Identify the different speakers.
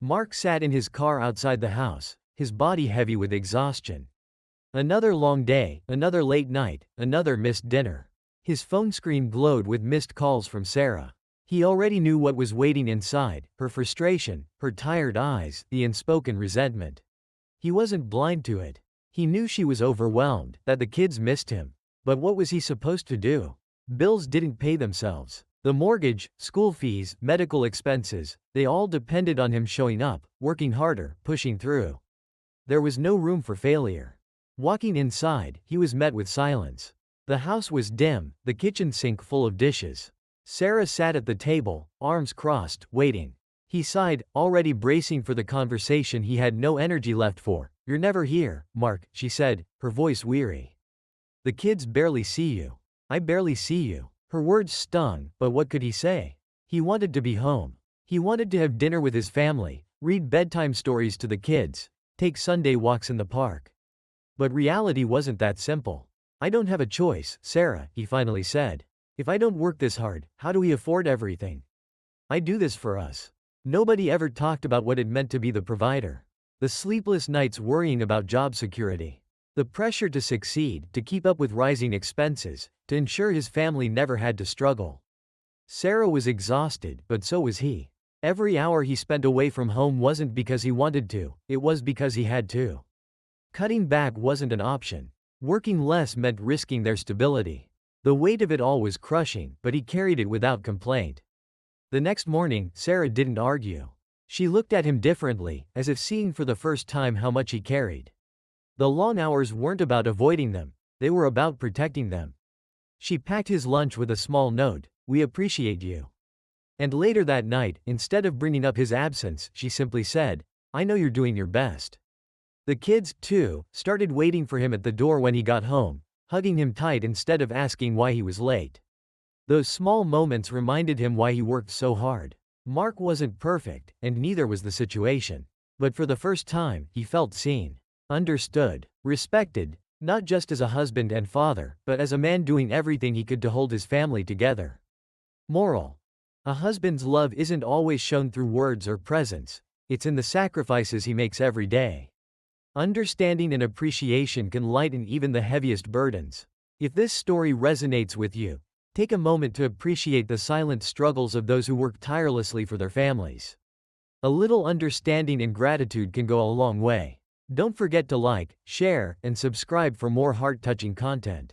Speaker 1: Mark sat in his car outside the house, his body heavy with exhaustion. Another long day, another late night, another missed dinner. His phone screen glowed with missed calls from Sarah. He already knew what was waiting inside, her frustration, her tired eyes, the unspoken resentment. He wasn't blind to it. He knew she was overwhelmed, that the kids missed him. But what was he supposed to do? Bills didn't pay themselves. The mortgage, school fees, medical expenses, they all depended on him showing up, working harder, pushing through. There was no room for failure. Walking inside, he was met with silence. The house was dim, the kitchen sink full of dishes. Sarah sat at the table, arms crossed, waiting. He sighed, already bracing for the conversation he had no energy left for. "You're never here, Mark," she said, her voice weary. "The kids barely see you. I barely see you." Her words stung, but what could he say? He wanted to be home. He wanted to have dinner with his family, read bedtime stories to the kids, take Sunday walks in the park. But reality wasn't that simple. "I don't have a choice, Sarah," he finally said. "If I don't work this hard, how do we afford everything? I do this for us." Nobody ever talked about what it meant to be the provider. The sleepless nights worrying about job security. The pressure to succeed, to keep up with rising expenses, to ensure his family never had to struggle. Sarah was exhausted, but so was he. Every hour he spent away from home wasn't because he wanted to, it was because he had to. Cutting back wasn't an option. Working less meant risking their stability. The weight of it all was crushing, but he carried it without complaint. The next morning, Sarah didn't argue. She looked at him differently, as if seeing for the first time how much he carried. The long hours weren't about avoiding them, they were about protecting them. She packed his lunch with a small note, "We appreciate you." And later that night, instead of bringing up his absence, she simply said, "I know you're doing your best." The kids, too, started waiting for him at the door when he got home, hugging him tight instead of asking why he was late. Those small moments reminded him why he worked so hard. Mark wasn't perfect, and neither was the situation. But for the first time, he felt seen. Understood, respected, not just as a husband and father, but as a man doing everything he could to hold his family together. Moral: a husband's love isn't always shown through words or presence, it's in the sacrifices he makes every day. Understanding and appreciation can lighten even the heaviest burdens. If this story resonates with you, take a moment to appreciate the silent struggles of those who work tirelessly for their families. A little understanding and gratitude can go a long way. Don't forget to like, share, and subscribe for more heart-touching content.